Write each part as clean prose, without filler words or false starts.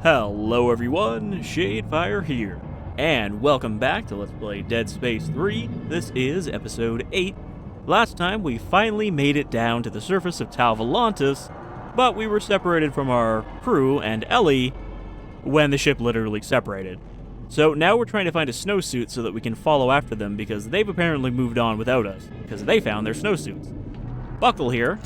Hello everyone, Shadefyre here, and welcome back to Let's Play Dead Space 3. This is episode 8. Last time we finally made it down to the surface of Tau Volantis, but we were separated from our crew and Ellie when the ship literally separated. So now we're trying to find a snowsuit so that we can follow after them because they've apparently moved on without us, because they found their snowsuits. Buckell here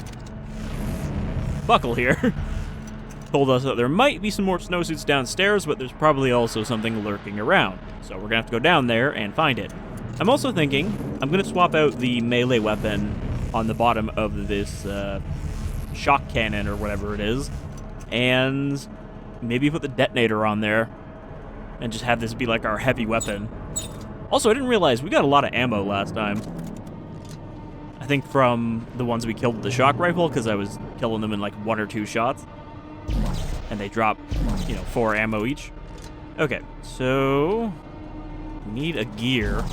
told us that there might be some more snowsuits downstairs, but there's probably also something lurking around. So we're gonna have to go down there and find it. I'm also thinking I'm gonna swap out the melee weapon on the bottom of this shock cannon or whatever it is, and maybe put the detonator on there and just have this be like our heavy weapon. Also, I didn't realize we got a lot of ammo last time. I think from the ones we killed with the shock rifle, because I was killing them in like 1 or 2 shots. And they drop, 4 ammo each. Okay, so need a gear.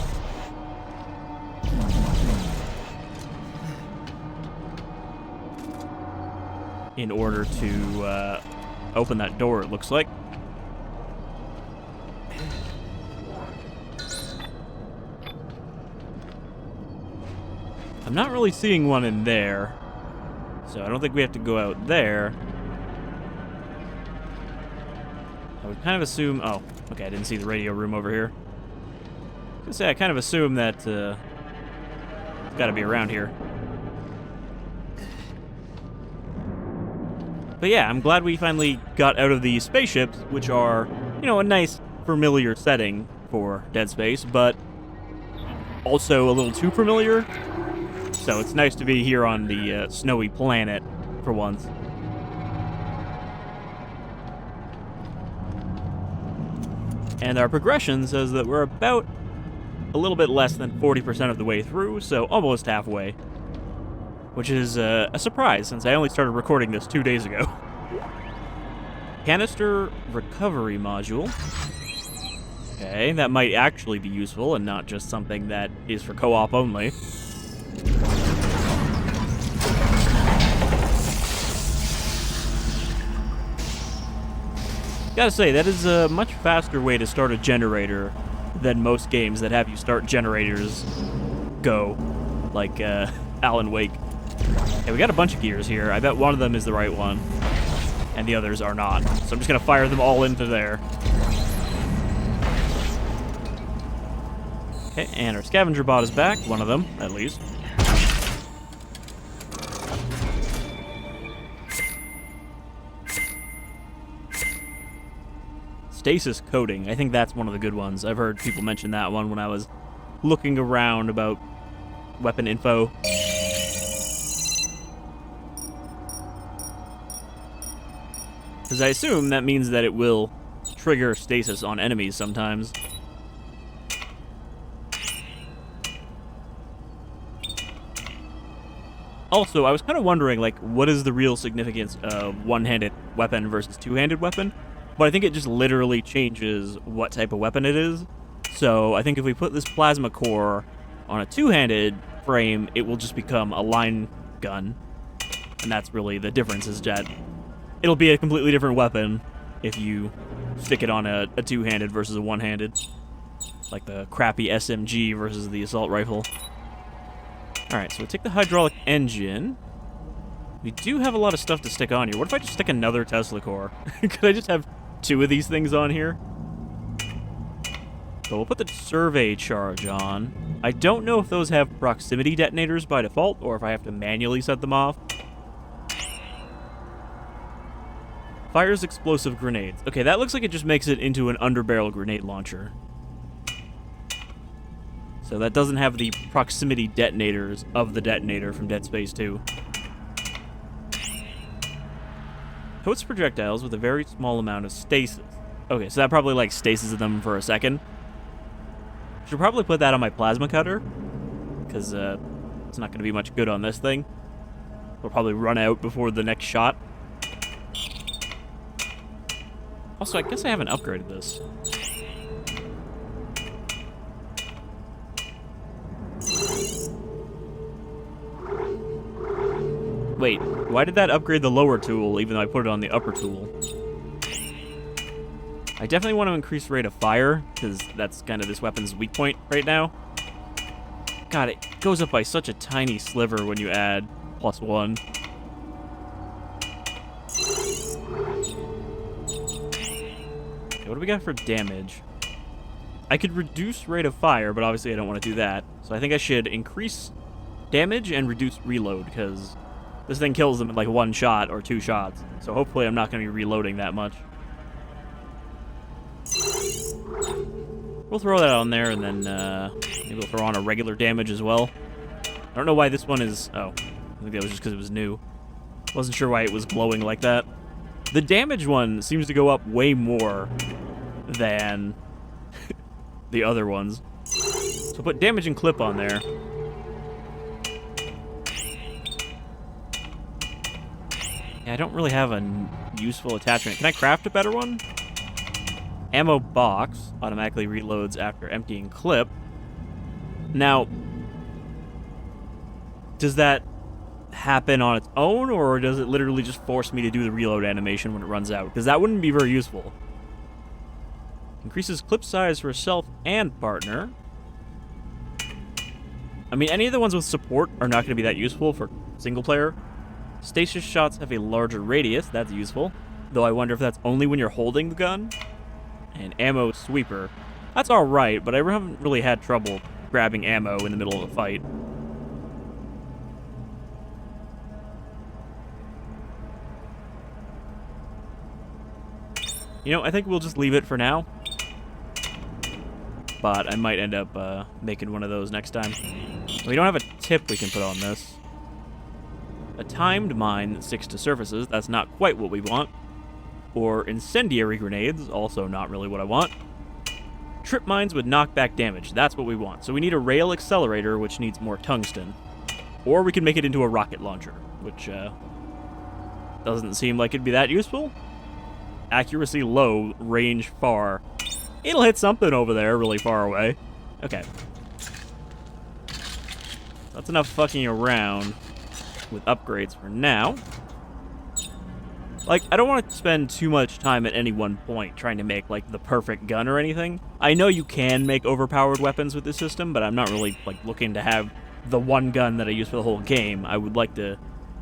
In order to open that door, it looks like. I'm not really seeing one in there, so I don't think we have to go out there. I would kind of assume... Oh, okay, I didn't see the radio room over here. I was gonna say, I kind of assume that it's gotta be around here. But yeah, I'm glad we finally got out of the spaceships, which are, a nice, familiar setting for Dead Space, but also a little too familiar. So it's nice to be here on the snowy planet for once. And our progression says that we're about a little bit less than 40% of the way through, so almost halfway. Which is a surprise, since I only started recording this 2 days ago. Canister recovery module. Okay, that might actually be useful and not just something that is for co-op only. Gotta say, that is a much faster way to start a generator than most games that have you start generators go, like Alan Wake. Okay, we got a bunch of gears here. I bet one of them is the right one, and the others are not. So I'm just gonna fire them all into there. Okay, and our scavenger bot is back. One of them, at least. Stasis coating. I think that's one of the good ones. I've heard people mention that one when I was looking around about weapon info. Because I assume that means that it will trigger stasis on enemies sometimes. Also, I was kind of wondering, what is the real significance of one-handed weapon versus two-handed weapon? But I think it just literally changes what type of weapon it is. So I think if we put this plasma core on a two-handed frame, it will just become a line gun. And that's really the difference, is that it'll be a completely different weapon if you stick it on a two-handed versus a one-handed. Like the crappy SMG versus the assault rifle. Alright, so we take the hydraulic engine. We do have a lot of stuff to stick on here. What if I just stick another Tesla core? Could I just have 2 of these things on here? So we'll put the survey charge on. I don't know if those have proximity detonators by default, or if I have to manually set them off. Fires explosive grenades. Okay, that looks like it just makes it into an underbarrel grenade launcher. So that doesn't have the proximity detonators of the detonator from Dead Space 2. Coats projectiles with a very small amount of stasis. Okay, so that probably stasis them for a second. Should probably put that on my plasma cutter, because it's not going to be much good on this thing. We'll probably run out before the next shot. Also, I guess I haven't upgraded this. Wait, why did that upgrade the lower tool even though I put it on the upper tool? I definitely want to increase rate of fire, because that's kind of this weapon's weak point right now. God, it goes up by such a tiny sliver when you add +1. Okay, what do we got for damage? I could reduce rate of fire, but obviously I don't want to do that. So I think I should increase damage and reduce reload, because this thing kills them in like 1 shot or 2 shots. So hopefully I'm not going to be reloading that much. We'll throw that on there, and then maybe we'll throw on a regular damage as well. I don't know why this one is... Oh, I think that was just because it was new. Wasn't sure why it was glowing like that. The damage one seems to go up way more than the other ones. So put damage and clip on there. Yeah, I don't really have a useful attachment. Can I craft a better one? Ammo box automatically reloads after emptying clip. Now, does that happen on its own, or does it literally just force me to do the reload animation when it runs out? Because that wouldn't be very useful. Increases clip size for self and partner. I mean, any of the ones with support are not going to be that useful for single player. Stasis shots have a larger radius. That's useful. Though I wonder if that's only when you're holding the gun. And ammo sweeper. That's alright, but I haven't really had trouble grabbing ammo in the middle of a fight. You know, I think we'll just leave it for now. But I might end up making one of those next time. We don't have a tip we can put on this. A timed mine that sticks to surfaces. That's not quite what we want. Or incendiary grenades, also not really what I want. Trip mines with knockback damage, that's what we want. So we need a rail accelerator, which needs more tungsten. Or we can make it into a rocket launcher, which doesn't seem like it'd be that useful. Accuracy low, range far. It'll hit something over there really far away. Okay. That's enough fucking around with upgrades for now. Like, I don't want to spend too much time at any one point trying to make, like, the perfect gun or anything. I know you can make overpowered weapons with this system, but I'm not really, like, looking to have the one gun that I use for the whole game. I would like to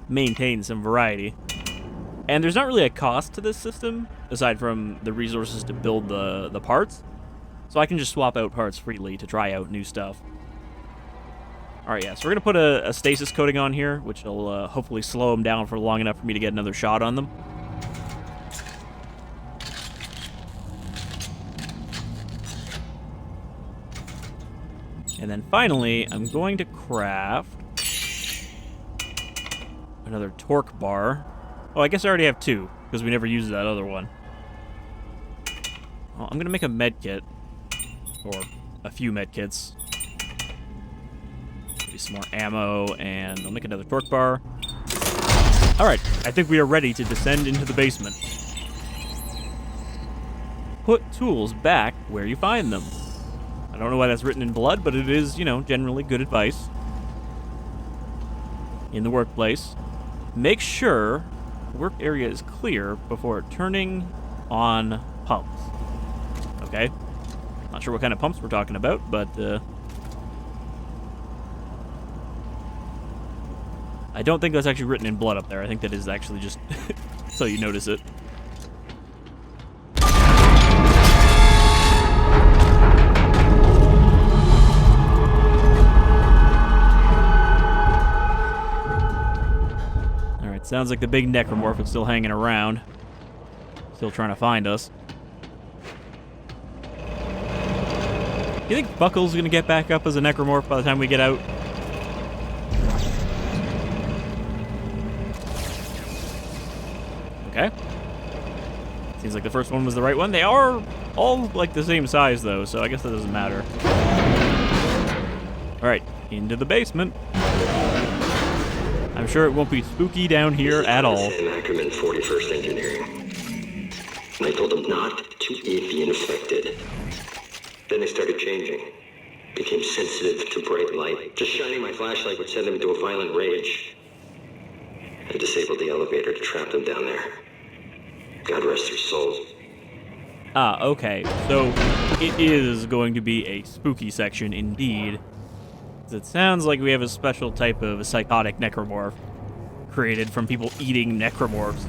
maintain some variety. And there's not really a cost to this system, aside from the resources to build the parts. So I can just swap out parts freely to try out new stuff. Alright, yeah, so we're going to put a stasis coating on here, which will hopefully slow them down for long enough for me to get another shot on them. And then finally, I'm going to craft another torque bar. Oh, I guess I already have 2, because we never used that other one. Well, I'm going to make a med kit, or a few med kits. Maybe some more ammo, and I'll make another torque bar. Alright, I think we are ready to descend into the basement. Put tools back where you find them. I don't know why that's written in blood, but it is, you know, generally good advice. In the workplace. Make sure the work area is clear before turning on pumps. Okay. Not sure what kind of pumps we're talking about, but I don't think that's actually written in blood up there. I think that is actually just so you notice it. Alright, sounds like the big Necromorph is still hanging around. Still trying to find us. You think Buckell's gonna get back up as a Necromorph by the time we get out? Okay. Seems like the first one was the right one. They are all like the same size though, so I guess that doesn't matter. Alright, into the basement. I'm sure it won't be spooky down here at all. And Ackerman 41st Engineering. I told them not to be infected. Then they started changing. Became sensitive to bright light. Just shining my flashlight would send them into a violent rage. I disabled the elevator to trap them down there. God rest their souls. Ah, okay. So it is going to be a spooky section indeed. It sounds like we have a special type of psychotic necromorph created from people eating necromorphs.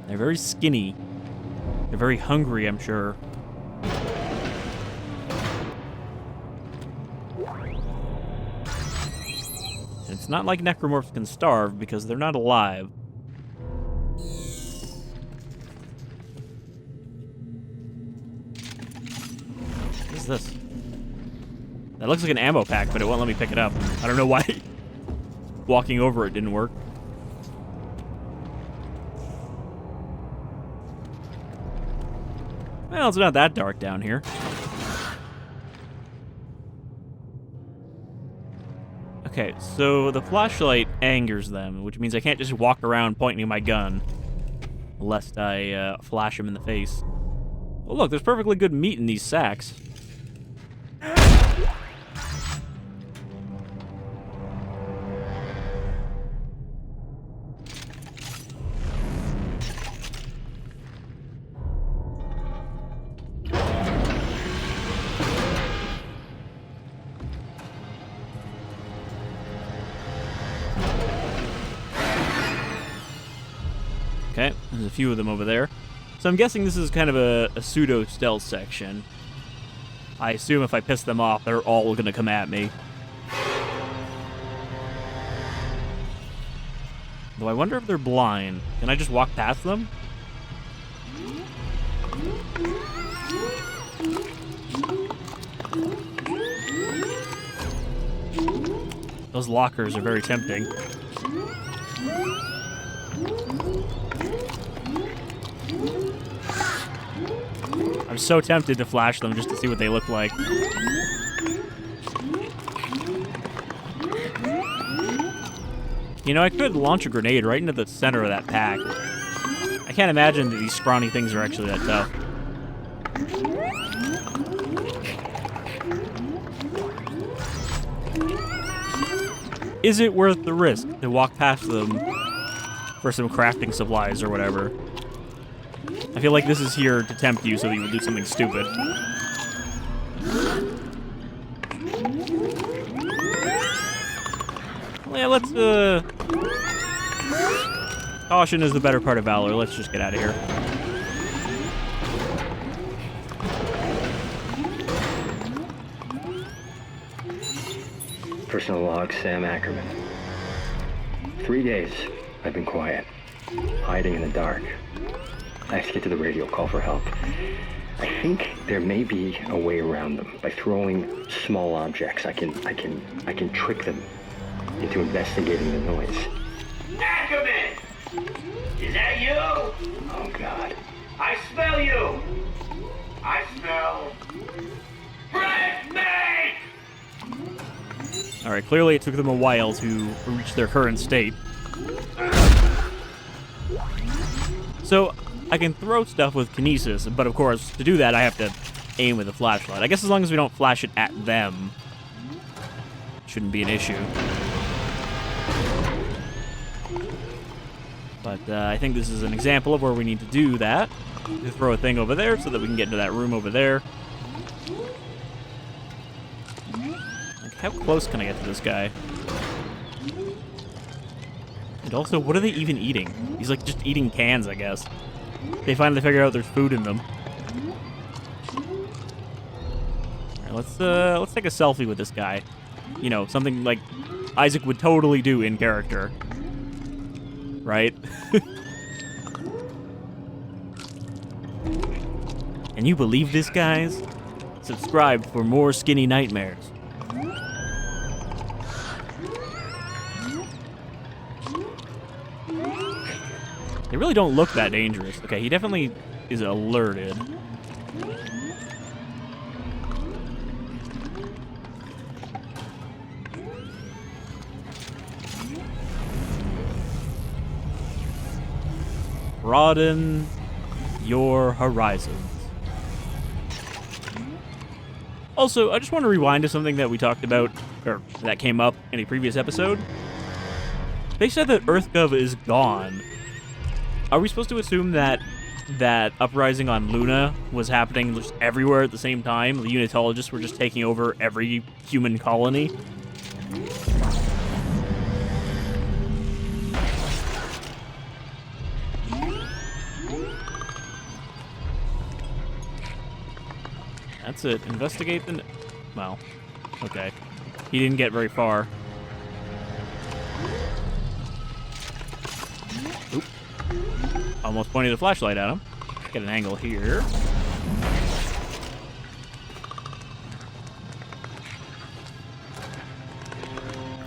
They're very skinny. They're very hungry, I'm sure. And it's not like necromorphs can starve because they're not alive. What is this? That looks like an ammo pack, but it won't let me pick it up. I don't know why walking over it didn't work. Well, it's not that dark down here. Okay, so the flashlight angers them, which means I can't just walk around pointing my gun, lest I flash them in the face. Oh, look, there's perfectly good meat in these sacks. Okay, there's a few of them over there. So I'm guessing this is kind of a pseudo-stealth section. I assume if I piss them off, they're all going to come at me. Though I wonder if they're blind. Can I just walk past them? Those lockers are very tempting. I'm so tempted to flash them just to see what they look like. You know, I could launch a grenade right into the center of that pack. I can't imagine that these scrawny things are actually that tough. Is it worth the risk to walk past them for some crafting supplies or whatever? I feel like this is here to tempt you so that you will do something stupid. Well, yeah, let's, caution is the better part of valor. Let's just get out of here. Personal log, Sam Ackerman. 3 days, I've been quiet, hiding in the dark. I have to get to the radio, call for help. I think there may be a way around them. By throwing small objects, I can trick them into investigating the noise. Ackerman! Is that you? Oh, God. I smell you! I smell... bread meat! Alright, clearly it took them a while to reach their current state. So, I can throw stuff with kinesis, but of course, to do that, I have to aim with a flashlight. I guess as long as we don't flash it at them, it shouldn't be an issue. But I think this is an example of where we need to do that. To throw a thing over there so that we can get into that room over there. Like, how close can I get to this guy? And also, what are they even eating? He's like just eating cans, I guess. They finally figure out there's food in them. All right, let's take a selfie with this guy. You know, something like Isaac would totally do in character. Right? Can you believe this, guys? Subscribe for more skinny nightmares. They really don't look that dangerous. Okay, he definitely is alerted. Broaden your horizons. Also, I just want to rewind to something that we talked about, or that came up in a previous episode. They said that EarthGov is gone. Are we supposed to assume that that uprising on Luna was happening just everywhere at the same time? The Unitologists were just taking over every human colony? That's it. Investigate the... Well, okay. He didn't get very far. Oop. Almost pointed a flashlight at him. Get an angle here.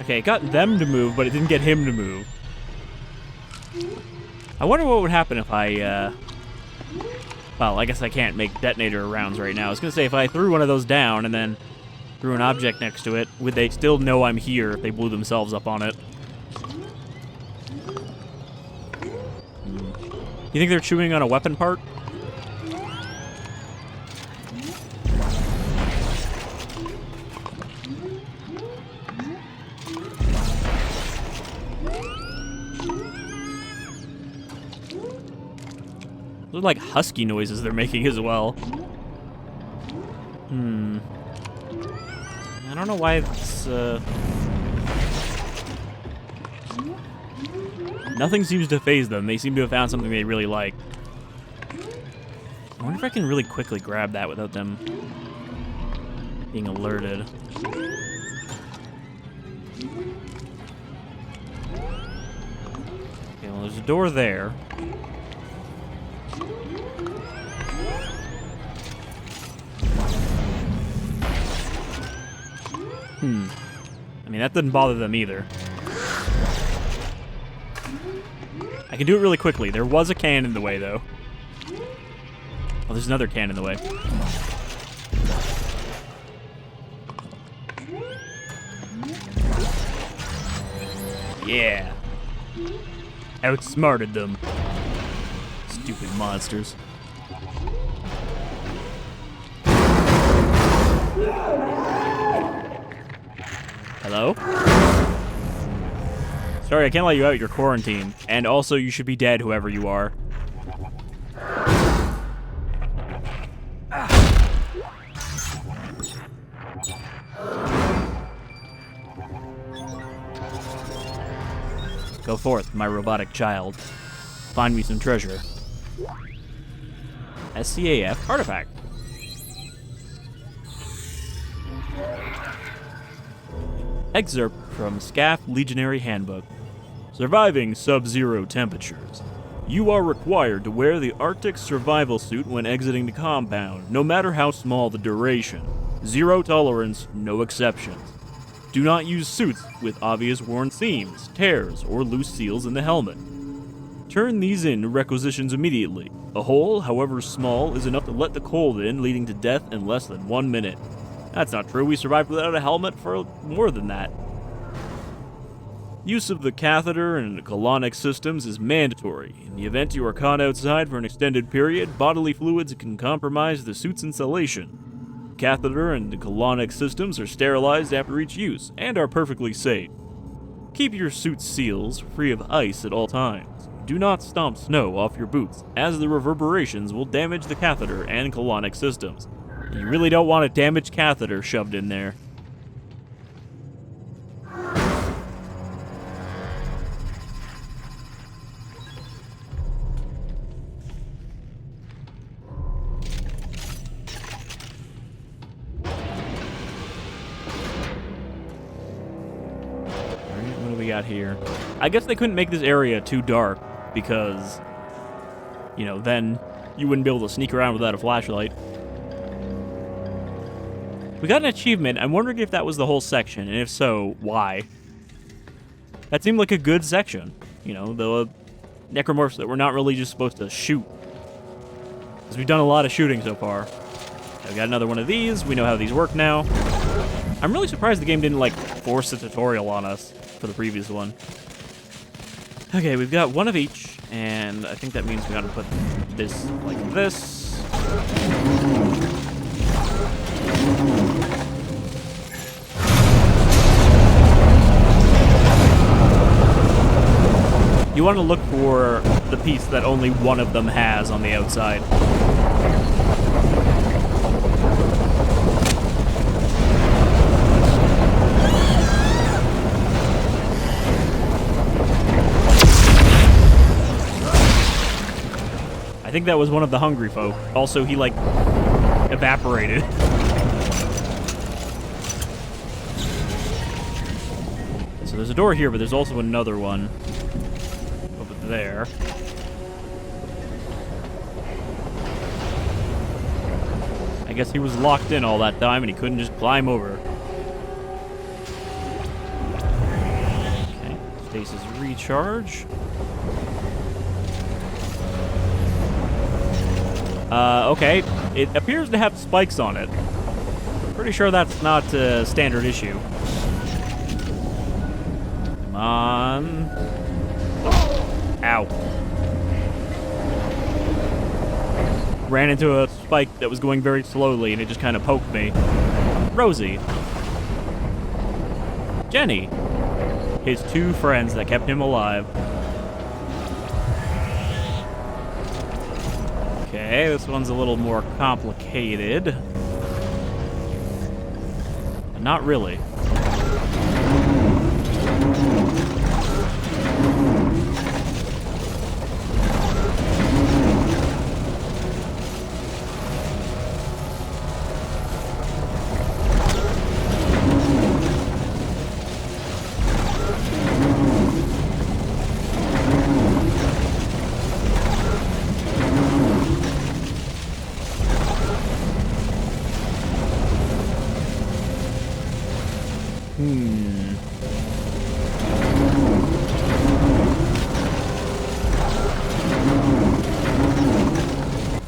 Okay, it got them to move, but it didn't get him to move. I wonder what would happen if I, Well, I guess I can't make detonator rounds right now. I was going to say, if I threw one of those down and then threw an object next to it, would they still know I'm here if they blew themselves up on it? You think they're chewing on a weapon part? Those are like husky noises they're making as well. I don't know why it's, Nothing seems to faze them. They seem to have found something they really like. I wonder if I can really quickly grab that without them being alerted. Okay, well, there's a door there. I mean, that doesn't bother them either. I can do it really quickly. There was a can in the way, though. Oh, there's another can in the way. Yeah. Outsmarted them. Stupid monsters. Hello? Sorry, I can't let you out. You're quarantined. And also, you should be dead, whoever you are. Go forth, my robotic child. Find me some treasure. S.C.A.F. artifact. Excerpt from S.C.A.F. Legionary Handbook. Surviving sub-zero temperatures. You are required to wear the Arctic survival suit when exiting the compound, no matter how small the duration. Zero tolerance, no exceptions. Do not use suits with obvious worn seams, tears, or loose seals in the helmet. Turn these in to requisitions immediately. A hole, however small, is enough to let the cold in, leading to death in less than 1 minute. That's not true. We survived without a helmet for more than that. Use of the catheter and colonic systems is mandatory. In the event you are caught outside for an extended period, bodily fluids can compromise the suit's insulation. Catheter and the colonic systems are sterilized after each use and are perfectly safe. Keep your suit's seals free of ice at all times. Do not stomp snow off your boots, as the reverberations will damage the catheter and colonic systems. You really don't want a damaged catheter shoved in there. Alright, what do we got here? I guess they couldn't make this area too dark because, you know, then you wouldn't be able to sneak around without a flashlight. We got an achievement. I'm wondering if that was the whole section, and if so, why? That seemed like a good section. You know, the necromorphs that we're not really just supposed to shoot. Because we've done a lot of shooting so far. Okay, we got another one of these. We know how these work now. I'm really surprised the game didn't, like, force a tutorial on us for the previous one. Okay, we've got one of each, and I think that means we gotta put this like this. You want to look for the piece that only one of them has on the outside. I think that was one of the hungry folk. Also, he, like, evaporated. So there's a door here, but there's also another one over there. I guess he was locked in all that time and he couldn't just climb over. Okay, stasis recharge. Okay, it appears to have spikes on it. Pretty sure that's not a standard issue. Come on. Ow. Ran into a spike that was going very slowly and it just kind of poked me. Rosie. Jenny. His two friends that kept him alive. Okay, this one's a little more complicated. But not really.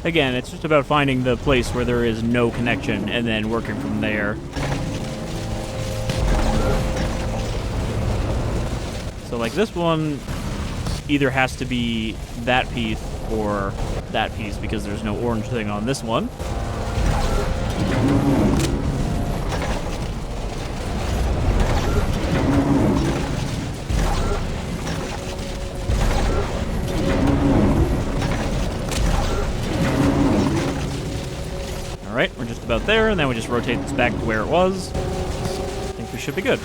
Again, it's just about finding the place where there is no connection and then working from there. So, like, this one either has to be that piece or that piece because there's no orange thing on this one. Alright, we're just about there, and then we just rotate this back to where it was. I think we should be good.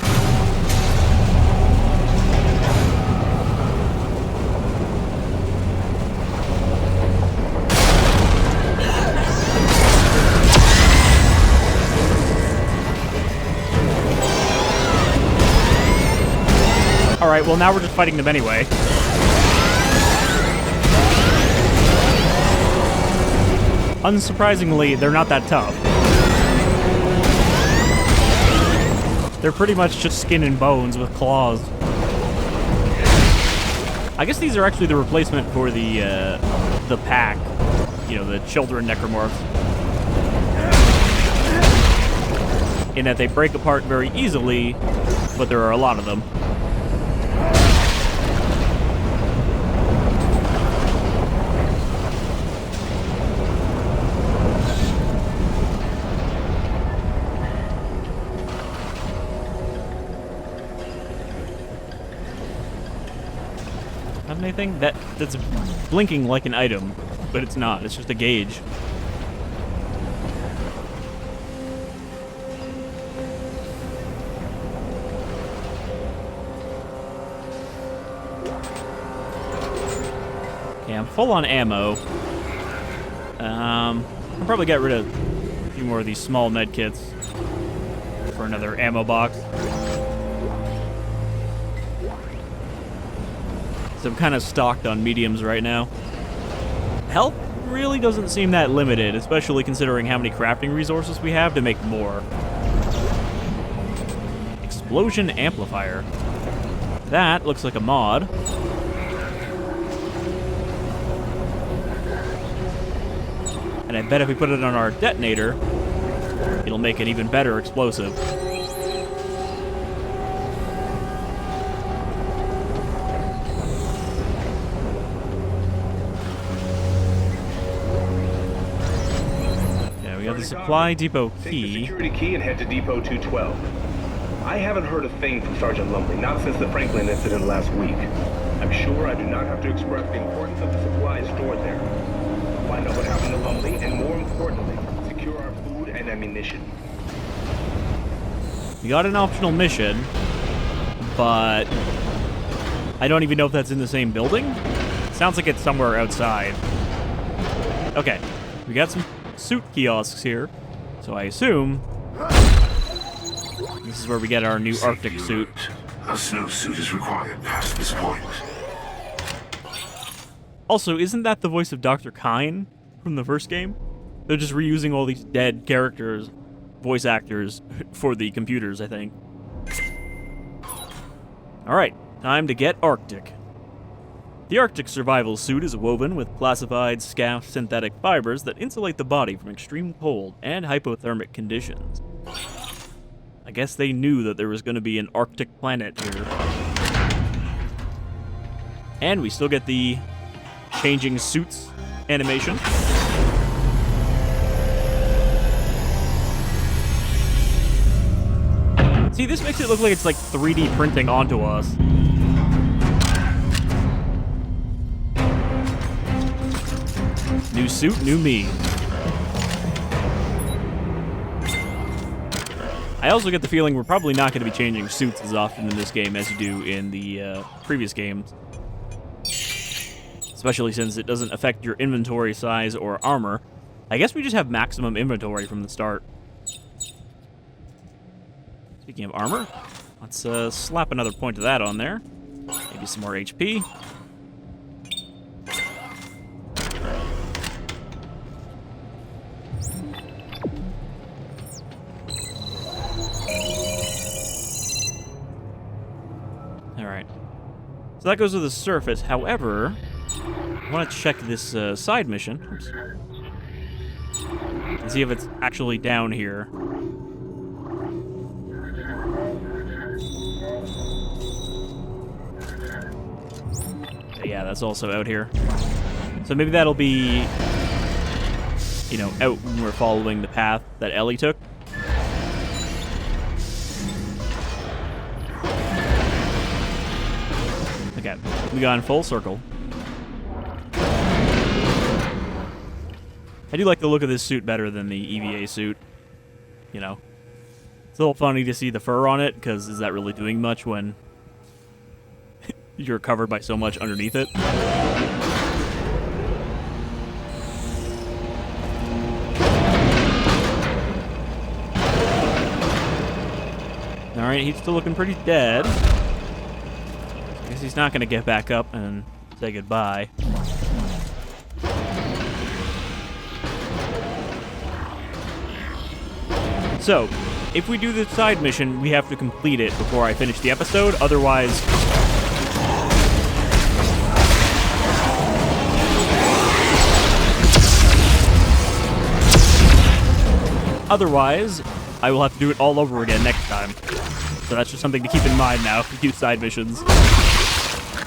Alright, well now we're just fighting them anyway. Unsurprisingly, they're not that tough. They're pretty much just skin and bones with claws. I guess these are actually the replacement for the pack. You know, the children Necromorphs. In that they break apart very easily, but there are a lot of them. Anything that's blinking like an item, but it's not. It's just a gauge. Okay, I'm full on ammo. I'll probably get rid of a few more of these small med kits for another ammo box. So I'm kind of stocked on mediums right now. Health really doesn't seem that limited, especially considering how many crafting resources we have to make more. Explosion amplifier. That looks like a mod. And I bet if we put it on our detonator, it'll make an even better explosive. The supply depot key. Take the security key and head to Depot 212. I haven't heard a thing from Sergeant Lumley, not since the Franklin incident last week. I'm sure I do not have to express the importance of the supplies stored there. Find out what happened to Lumley, and more importantly, secure our food and ammunition. We got an optional mission, but I don't even know if that's in the same building. Sounds like it's somewhere outside. Okay, we got some suit kiosks here, so I assume this is where we get our new Arctic suit. A snowsuit is required past this point. Also, isn't that the voice of Dr. Kine from the first game? They're just reusing all these dead characters, voice actors, for the computers, I think. Alright, time to get Arctic. The Arctic survival suit is woven with classified S.C.A.F synthetic fibers that insulate the body from extreme cold and hypothermic conditions. I guess they knew that there was going to be an Arctic planet here. And we still get the changing suits animation. See, this makes it look like it's like 3D printing onto us. New suit, new me. I also get the feeling we're probably not going to be changing suits as often in this game as you do in the previous games. Especially since it doesn't affect your inventory size or armor. I guess we just have maximum inventory from the start. Speaking of armor, let's slap another point of that on there. Maybe some more HP. Alright. So that goes to the surface. However, I want to check this side mission. Oops. And see if it's actually down here. Yeah, that's also out here. So maybe that'll be, you know, out when we're following the path that Ellie took. Okay, we got in full circle. I do like the look of this suit better than the EVA suit. You know, it's a little funny to see the fur on it, because is that really doing much when you're covered by so much underneath it? Alright, he's still looking pretty dead. I guess he's not going to get back up and say goodbye. So, if we do the side mission, we have to complete it before I finish the episode, otherwise... Otherwise, I will have to do it all over again next time. So that's just something to keep in mind now if we do side missions.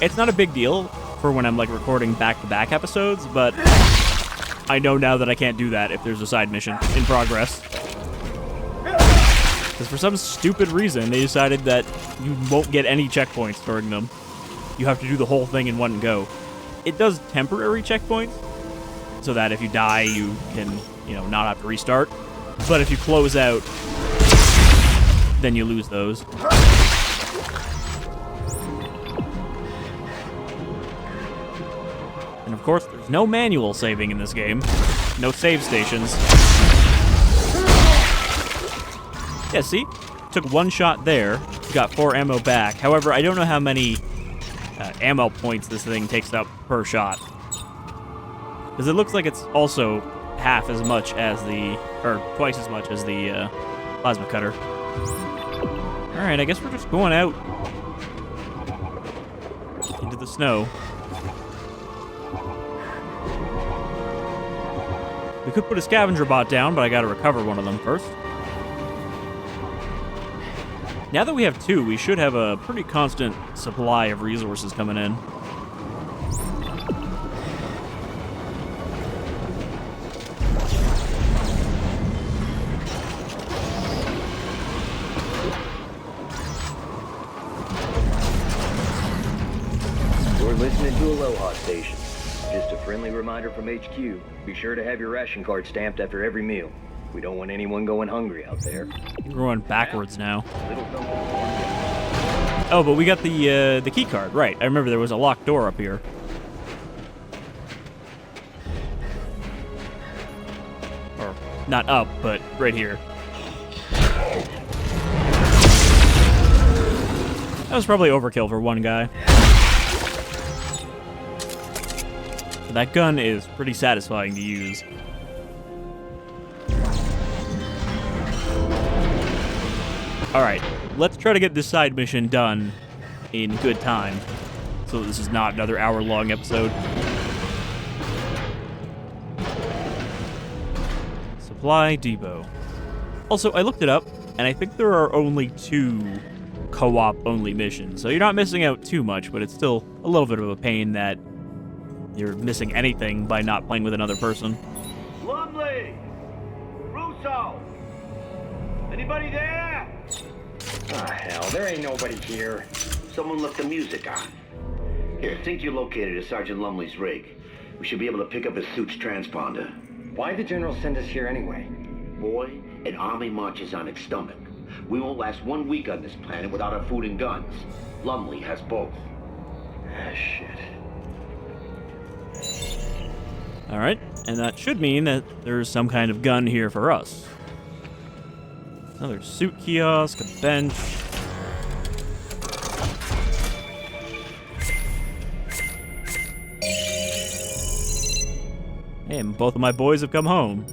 It's not a big deal for when I'm like recording back-to-back episodes, but I know now that I can't do that if there's a side mission in progress. Because for some stupid reason, they decided that you won't get any checkpoints during them. You have to do the whole thing in one go. It does temporary checkpoints, so that if you die, you can, you know, not have to restart. But if you close out, then you lose those. And of course, there's no manual saving in this game. No save stations. Yeah, see? Took one shot there. Got 4 ammo back. However, I don't know how many ammo points this thing takes up per shot. Because it looks like it's also half as much as the... or twice as much as the plasma cutter. Alright, I guess we're just going out into the snow. We could put a scavenger bot down, but I gotta recover one of them first. Now that we have 2, we should have a pretty constant supply of resources coming in. station. Just a friendly reminder from HQ. Be sure to have your ration card stamped after every meal. We don't want anyone going hungry out there. We're going backwards now. Little something to warm you up. Oh, but we got the key card, right? I remember there was a locked door up here. Or not up, but right here. That was probably overkill for one guy. But that gun is pretty satisfying to use. Alright, let's try to get this side mission done in good time, so this is not another hour-long episode. Supply Depot. Also, I looked it up, and I think there are only 2 co-op only missions, so you're not missing out too much, but it's still a little bit of a pain that you're missing anything by not playing with another person. Lumley! Russo! Anybody there? Ah, hell, there ain't nobody here. Someone left the music on. Here, think you located Sergeant Lumley's rig. We should be able to pick up his suit's transponder. Why'd the General send us here anyway? Boy, an army marches on its stomach. We won't last 1 week on this planet without our food and guns. Lumley has both. Ah, shit. Alright, and that should mean that there's some kind of gun here for us. Another suit kiosk, a bench. And both of my boys have come home.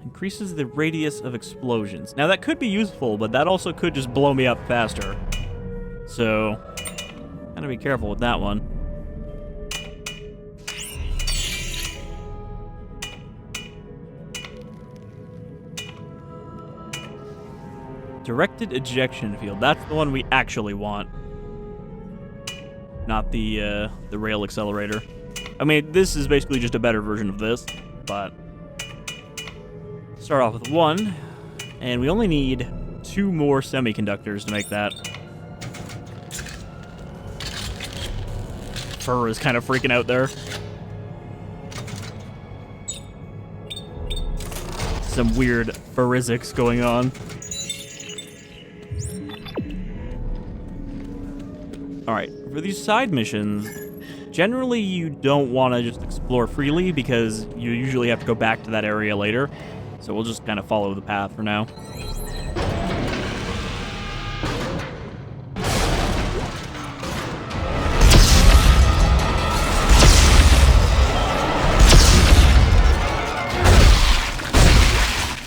Increases the radius of explosions. Now that could be useful, but that also could just blow me up faster. So, gotta be careful with that one. Directed ejection field. That's the one we actually want. Not the rail accelerator. I mean, this is basically just a better version of this, but start off with 1, and we only need 2 more semiconductors to make that. Fur is kind of freaking out there. Some weird physics going on. Alright, for these side missions, generally you don't want to just explore freely because you usually have to go back to that area later. So we'll just kind of follow the path for now.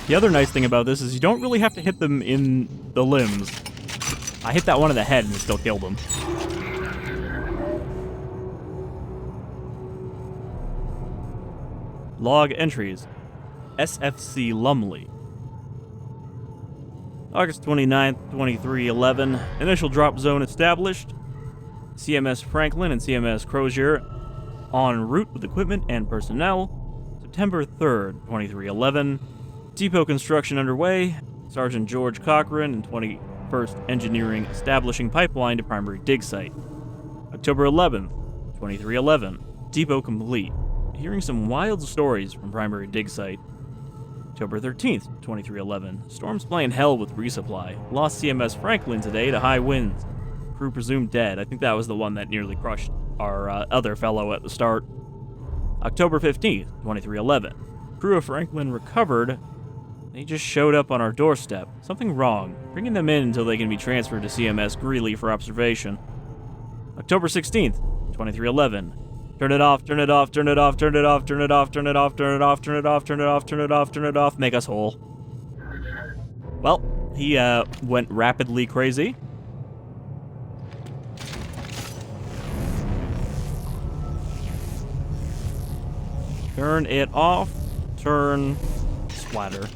The other nice thing about this is you don't really have to hit them in the limbs. I hit that one in the head and it still killed him. Log entries. SFC Lumley. August 29th, 2311. Initial drop zone established. CMS Franklin and CMS Crozier en route with equipment and personnel. September 3rd, 2311. Depot construction underway. Sergeant George Cochran and 21st Engineering establishing pipeline to primary dig site. October 11th, 2311. Depot complete. Hearing some wild stories from primary dig site. October 13th, 2311. Storms playing hell with resupply. Lost CMS Franklin today to high winds. Crew presumed dead. I think that was the one that nearly crushed our other fellow at the start. October 15th, 2311. Crew of Franklin recovered. They just showed up on our doorstep. Something wrong. Bringing them in until they can be transferred to CMS Greeley for observation. October 16th, 2311. Turn it off, turn it off, turn it off, turn it off, turn it off, turn it off, turn it off, turn it off, turn it off, turn it off, turn it off, make us whole. Well, he went rapidly crazy. Turn it off, turn, splatter.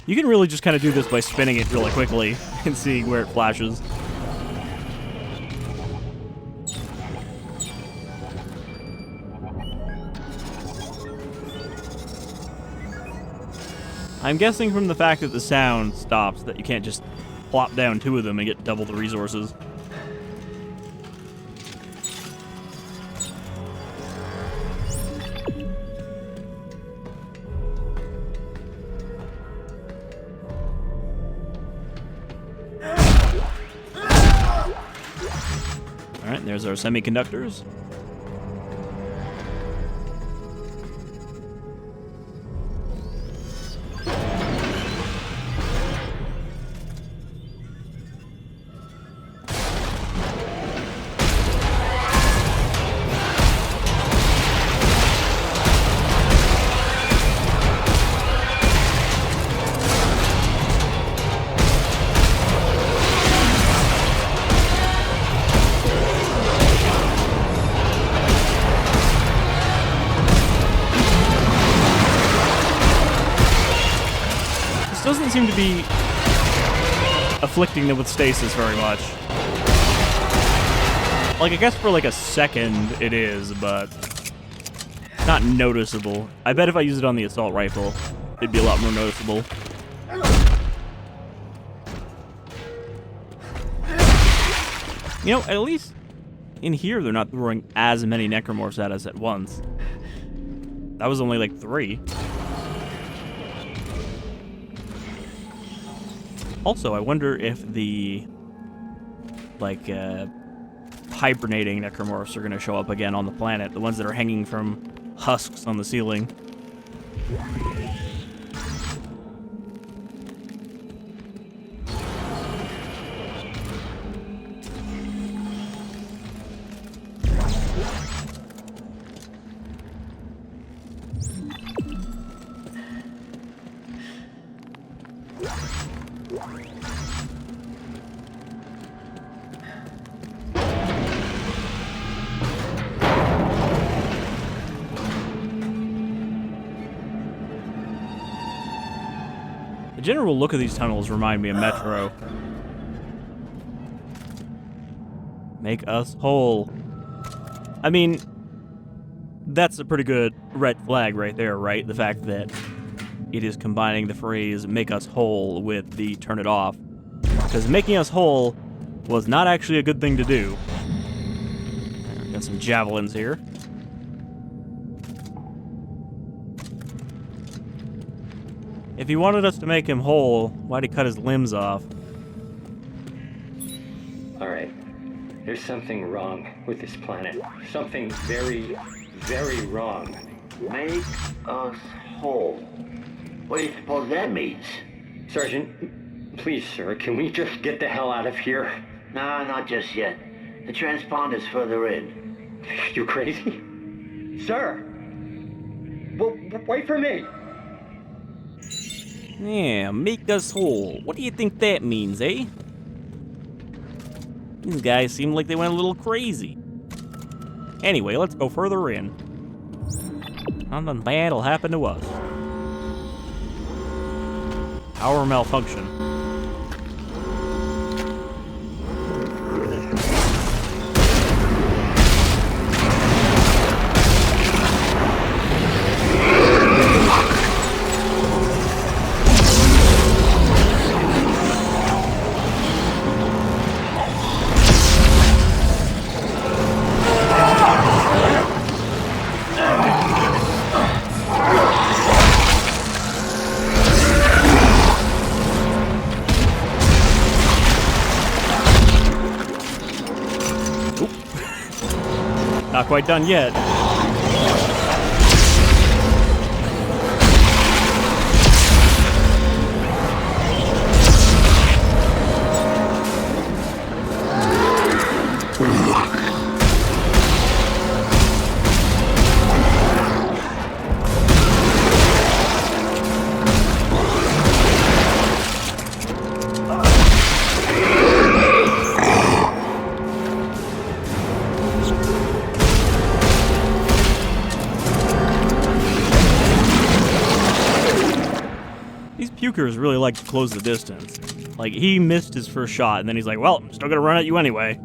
You can really just kind of do this by spinning it really quickly and seeing where it flashes. I'm guessing from the fact that the sound stops that you can't just plop down 2 of them and get double the resources. Alright, there's our semiconductors. Doesn't seem to be afflicting them with stasis very much. Like, I guess for like a second it is, but not noticeable. I bet if I use it on the assault rifle, it'd be a lot more noticeable. You know, at least in here they're not throwing as many Necromorphs at us at once. That was only like 3. Also, I wonder if the, like, hibernating Necromorphs are going to show up again on the planet. The ones that are hanging from husks on the ceiling. The general look of these tunnels remind me of Metro. Make us whole. I mean, that's a pretty good red flag right there, right? The fact that it is combining the phrase "make us whole" with the "turn it off." Because making us whole was not actually a good thing to do. Got some javelins here. If he wanted us to make him whole, why'd he cut his limbs off? Alright. There's something wrong with this planet. Something very, very wrong. Make us whole. What do you suppose that means? Sergeant, please, sir, can we just get the hell out of here? Nah, not just yet. The transponder's further in. You crazy? Sir! Wait for me! Yeah, make us whole. What do you think that means, eh? These guys seem like they went a little crazy. Anyway, let's go further in. Nothing bad will happen to us. Power malfunction. Not quite done yet. Joker's really like to close the distance. Like, he missed his first shot, and then he's like, well, I'm still gonna run at you anyway.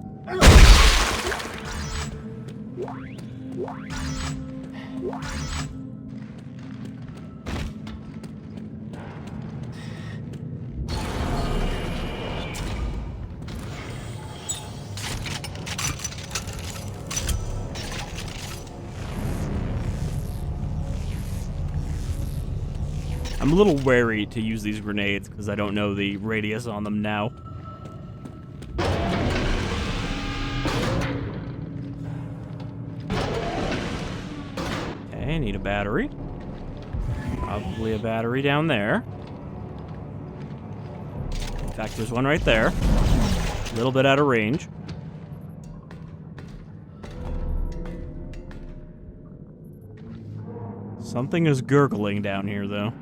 I'm a little wary to use these grenades because I don't know the radius on them now. Okay, need a battery. Probably a battery down there. In fact, there's one right there. A little bit out of range. Something is gurgling down here, though.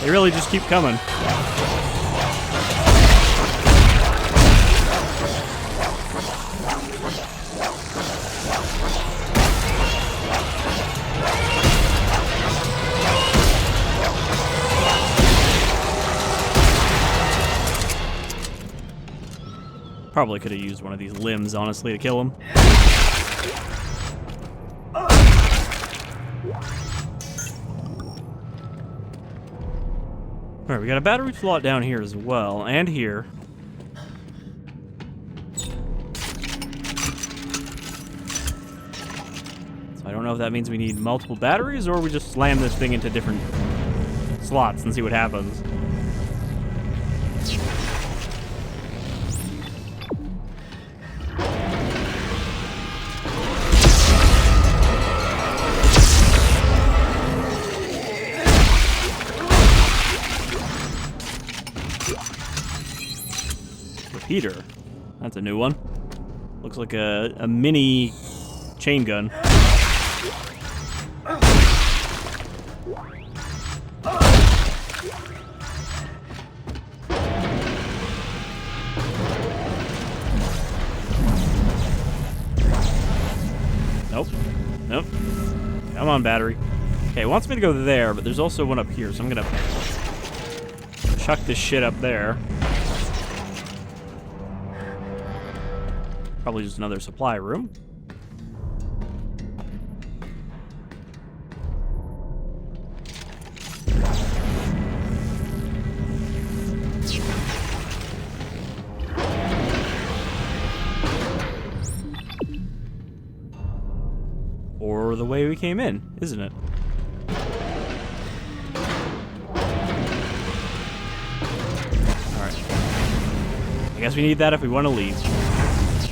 They really just keep coming. Probably could have used one of these limbs, honestly, to kill him. Alright, we got a battery slot down here as well, and here. So I don't know if that means we need multiple batteries, or we just slam this thing into different slots and see what happens. Repeater. That's a new one. Looks like a mini chain gun. Nope. Nope. Come on, battery. Okay, it wants me to go there, but there's also one up here, so I'm gonna chuck this shit up there. Probably just another supply room. Or the way we came in, isn't it? Alright. I guess we need that if we want to leave.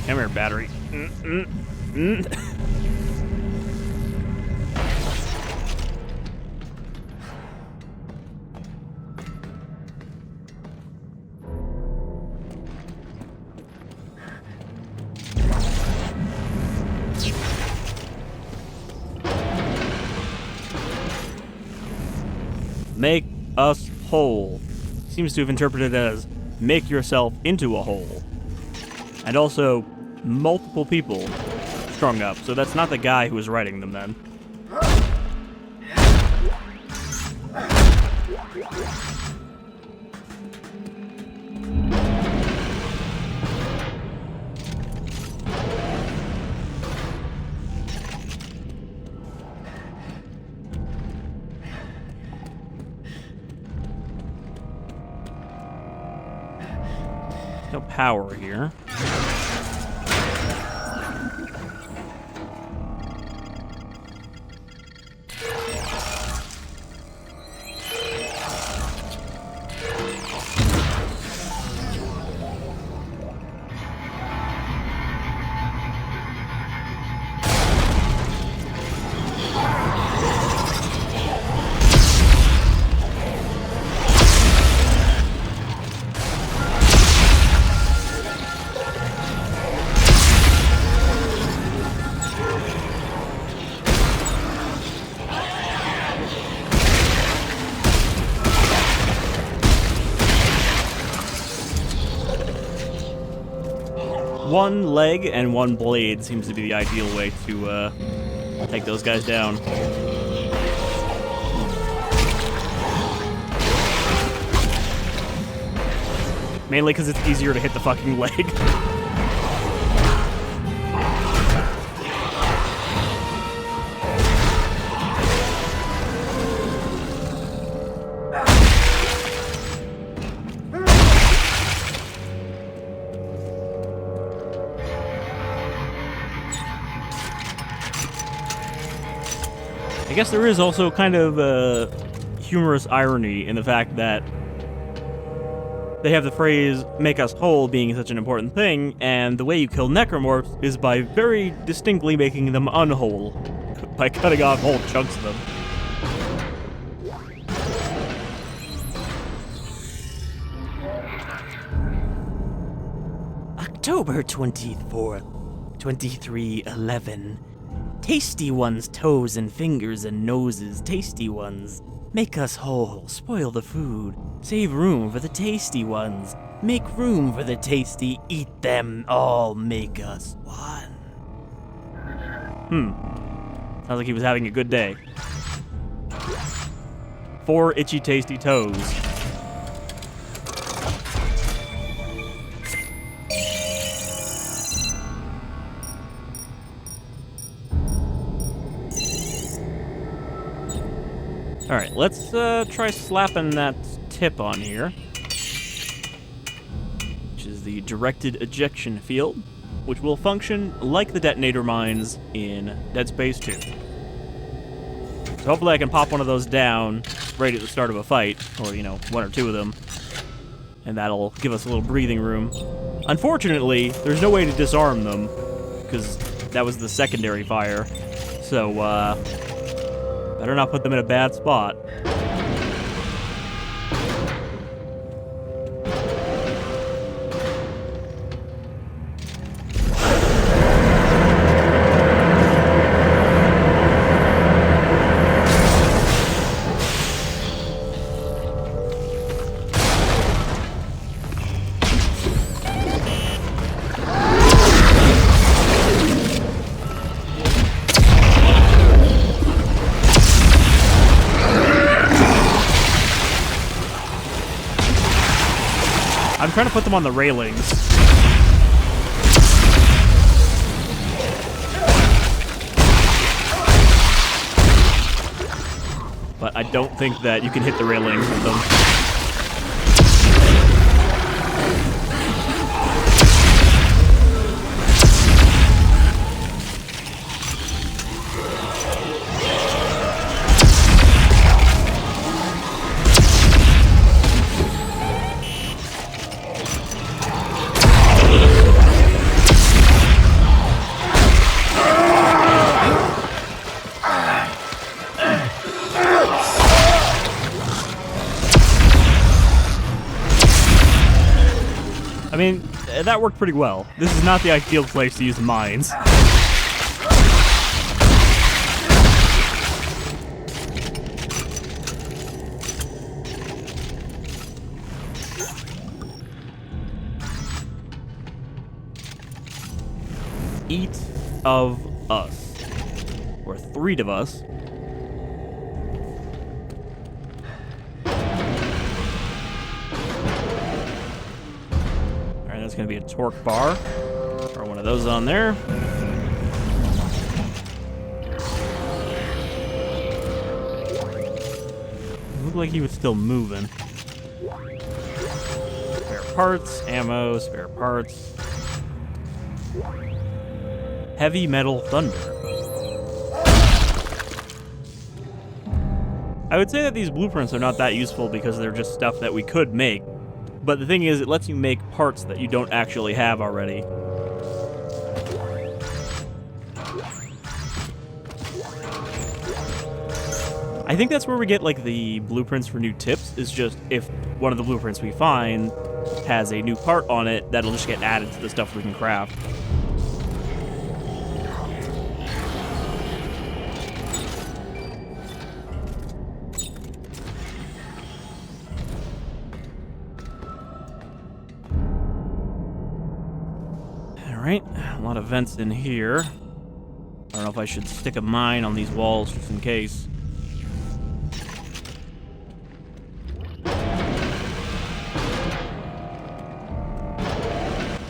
Come here, battery. Make us whole. Seems to have interpreted it as make yourself into a hole. And also, multiple people strung up, so that's not the guy who was writing them then. No power here. One leg and one blade seems to be the ideal way to take those guys down. Mainly because it's easier to hit the fucking leg. I guess there is also kind of a humorous irony in the fact that they have the phrase, make us whole, being such an important thing, and the way you kill Necromorphs is by very distinctly making them unwhole, by cutting off whole chunks of them. October 24th, 2311. Tasty ones, toes and fingers and noses, tasty ones. Make us whole, spoil the food, save room for the tasty ones. Make room for the tasty, eat them all, make us one. Sounds like he was having a good day. 4 itchy tasty toes. Alright, let's try slapping that tip on here, which is the directed ejection field, which will function like the detonator mines in Dead Space 2. So hopefully I can pop one of those down right at the start of a fight, or, you know, 1 or 2 of them, and that'll give us a little breathing room. Unfortunately, there's no way to disarm them, because that was the secondary fire, so, better not put them in a bad spot. I'm trying to put them on the railings. But I don't think that you can hit the railings with them. I mean, that worked pretty well. This is not the ideal place to use mines. Eat of us. Or 3 of us. That's going to be a torque bar. Throw one of those on there. Looked like he was still moving. There. parts, ammo, spare parts. Heavy metal thunder. I would say that these blueprints are not that useful because they're just stuff that we could make. But the thing is, it lets you make parts that you don't actually have already. I think that's where we get, like, the blueprints for new tips, is just if one of the blueprints we find has a new part on it, that'll just get added to the stuff we can craft. Alright, a lot of vents in here. I don't know if I should stick a mine on these walls just in case.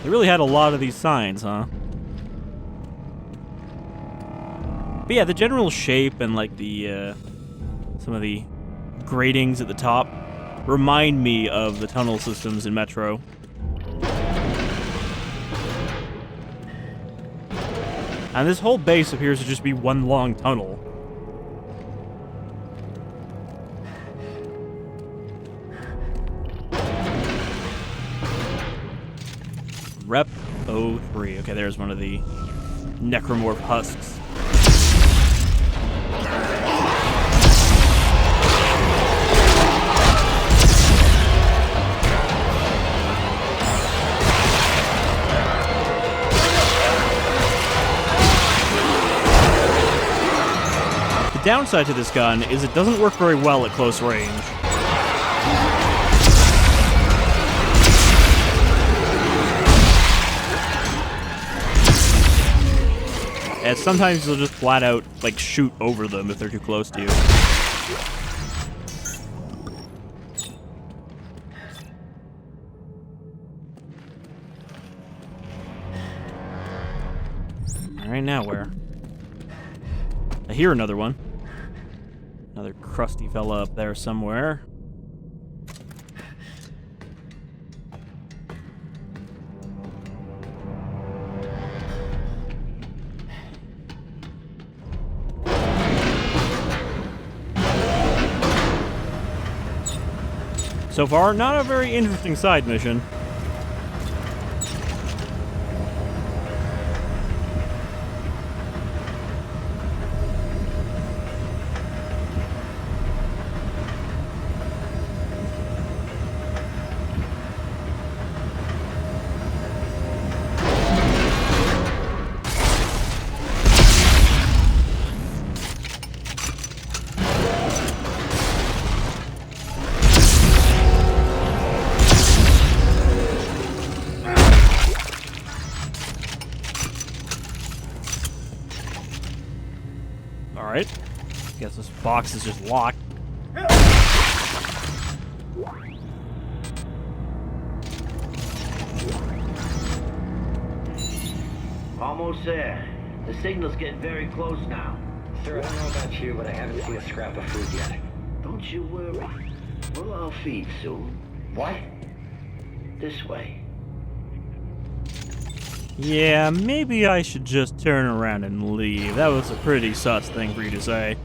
They really had a lot of these signs, huh? But yeah, the general shape and like the some of the gratings at the top remind me of the tunnel systems in Metro. And this whole base appears to just be one long tunnel. Ep.08. Okay, there's one of the Necromorph husks. The downside to this gun is it doesn't work very well at close range. And sometimes you'll just flat out, like, shoot over them if they're too close to you. Alright, now where? I hear another one. Another crusty fella up there somewhere. So far, not a very interesting side mission. Alright. Guess this box is just locked. Almost there. The signal's getting very close now. Sir, I don't know about you, but I haven't seen a scrap of food yet. Don't you worry. We'll all feed soon. What? This way. Yeah, maybe I should just turn around and leave. That was a pretty sus thing for you to say.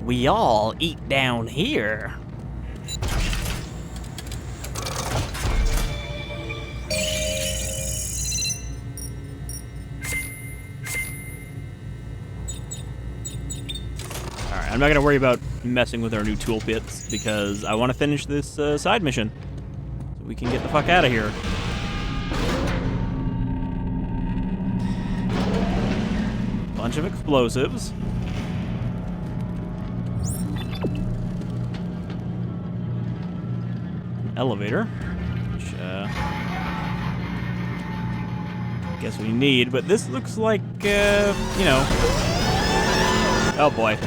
We all eat down here. Alright, I'm not going to worry about messing with our new toolkits because I want to finish this side mission so we can get the fuck out of here. Bunch of explosives. An elevator, which I guess we need, but this looks like, you know. Oh boy.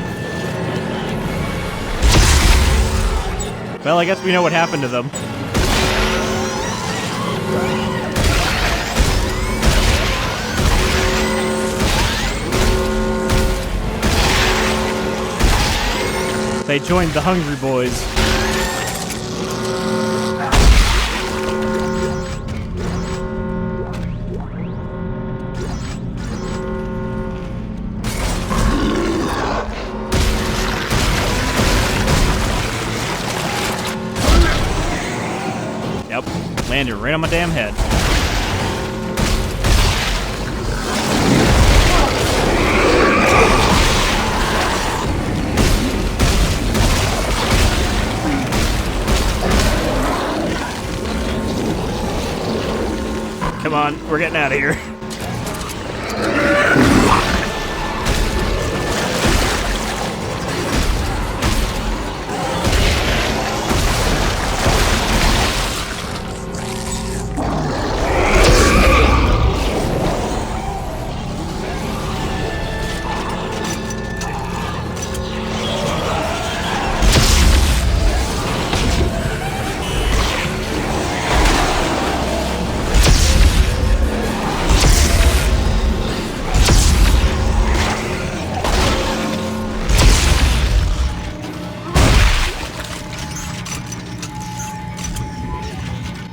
Well, I guess we know what happened to them. They joined the Hungry Boys. Yep, landed right on my damn head. Come on, we're getting out of here.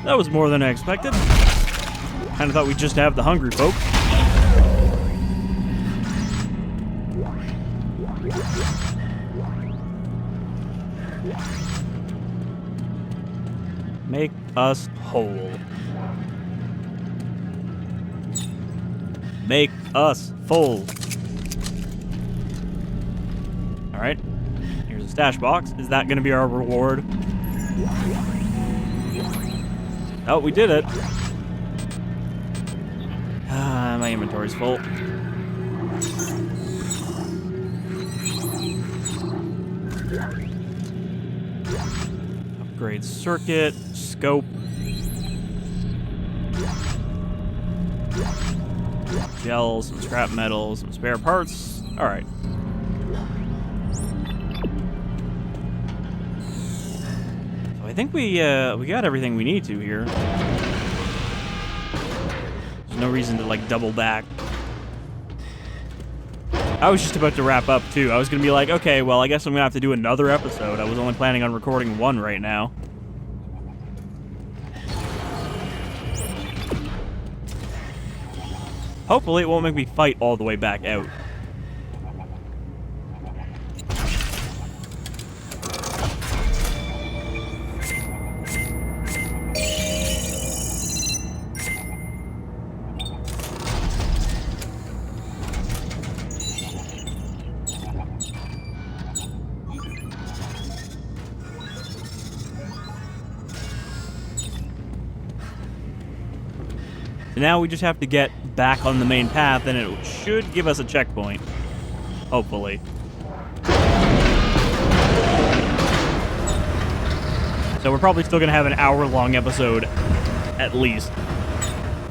That was more than I expected. Kinda thought we'd just have the hungry folk. Make us whole. Make us full. Alright. Here's a stash box. Is that gonna be our reward? Oh, we did it. My inventory's full. Upgrade circuit, scope. Gels, some scrap metals, some spare parts. All right. I think we got everything we need to here. There's no reason to like double back. I was just about to wrap up too. I was gonna be like, okay, well, I guess I'm gonna have to do another episode. I was only planning on recording one right now. Hopefully it won't make me fight all the way back out. Now we just have to get back on the main path, and it should give us a checkpoint. Hopefully. So we're probably still going to have an hour-long episode, at least.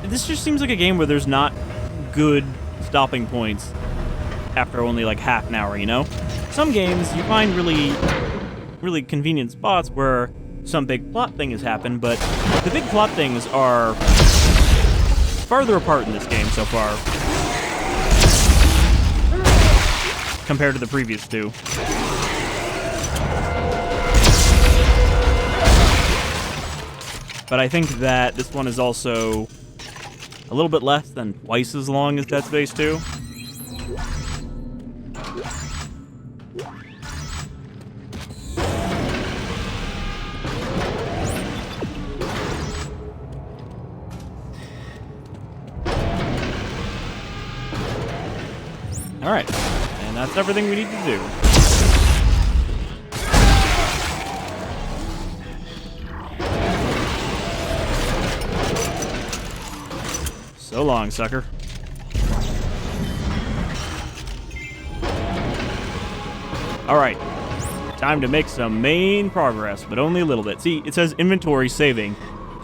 This just seems like a game where there's not good stopping points after only like half an hour, you know? Some games, you find really convenient spots where some big plot thing has happened, but the big plot things are farther apart in this game so far compared to the previous two. But I think that this one is also a little bit less than twice as long as Dead Space 2. Alright, and that's everything we need to do. So long, sucker. Alright, time to make some main progress, but only a little bit. See, it says inventory saving,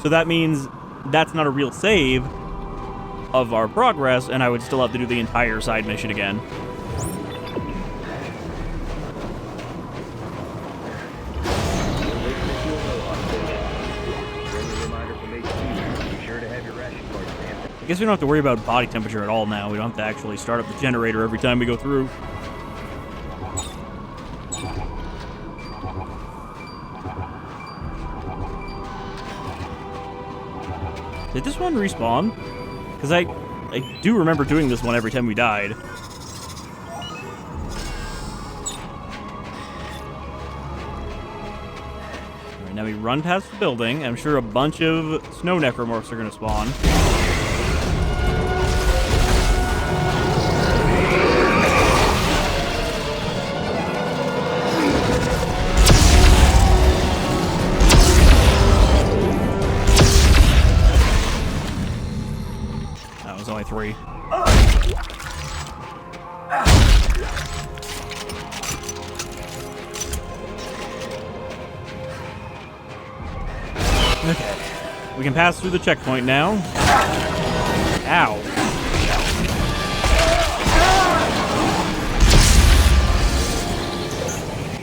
so that means that's not a real save of our progress, and I would still have to do the entire side mission again. I guess we don't have to worry about body temperature at all now. We don't have to actually start up the generator every time we go through. Did this one respawn? Because I do remember doing this one every time we died. Alright, now we run past the building. I'm sure a bunch of snow necromorphs are going to spawn. Only 3. Okay. We can pass through the checkpoint now. Ow.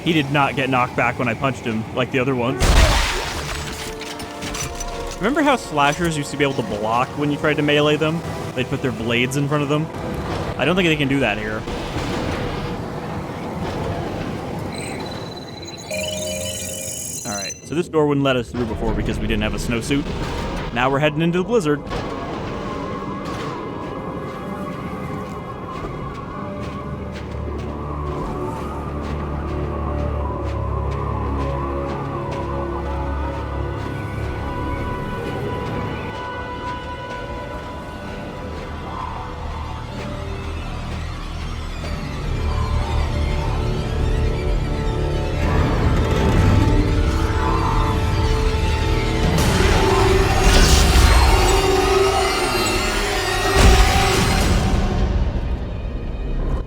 He did not get knocked back when I punched him like the other ones. Remember how slashers used to be able to block when you tried to melee them? They'd put their blades in front of them. I don't think they can do that here. Alright, so this door wouldn't let us through before because we didn't have a snowsuit. Now we're heading into the blizzard.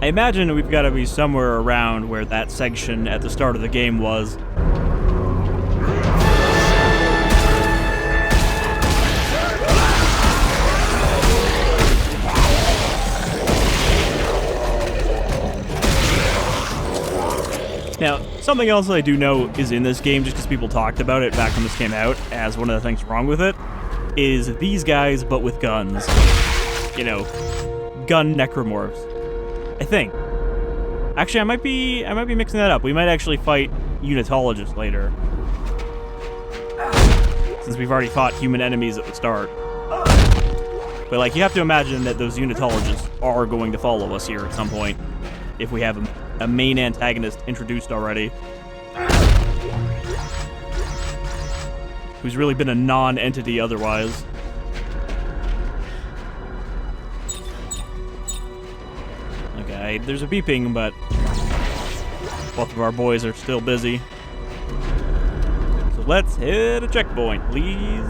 I imagine we've got to be somewhere around where that section at the start of the game was. Now, something else I do know is in this game, just because people talked about it back when this came out, as one of the things wrong with it, is these guys, but with guns. You know, gun necromorphs. I think. Actually, I might be mixing that up. We might actually fight unitologists later, since we've already fought human enemies at the start. But like, you have to imagine that those unitologists are going to follow us here at some point, if we have a main antagonist introduced already, who's really been a non-entity otherwise. Okay, there's a beeping, but both of our boys are still busy. So let's hit a checkpoint, please.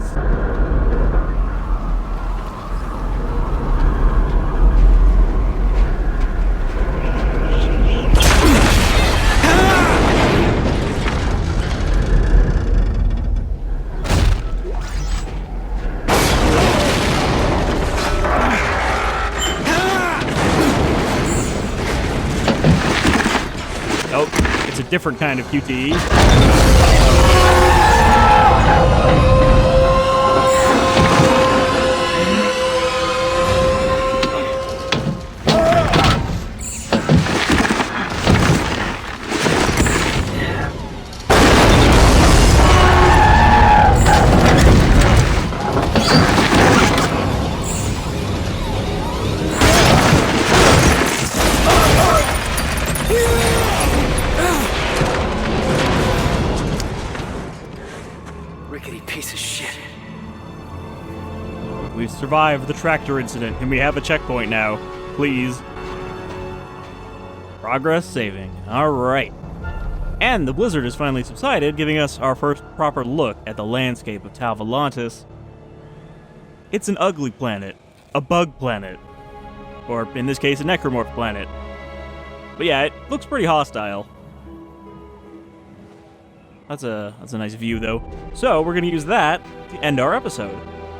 Different kind of QTE. We've survived the tractor incident, and we have a checkpoint now. Please. Progress saving. Alright. And the blizzard has finally subsided, giving us our first proper look at the landscape of Tau Volantis. It's an ugly planet. A bug planet. Or, in this case, a necromorph planet. But yeah, it looks pretty hostile. That's a nice view, though. So, we're going to use that to end our episode.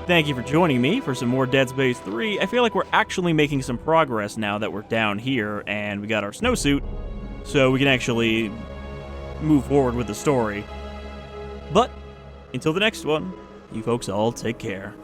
Thank you for joining me for some more Dead Space 3. I feel like we're actually making some progress now that we're down here and we got our snowsuit, so we can actually move forward with the story. But, until the next one, you folks all take care.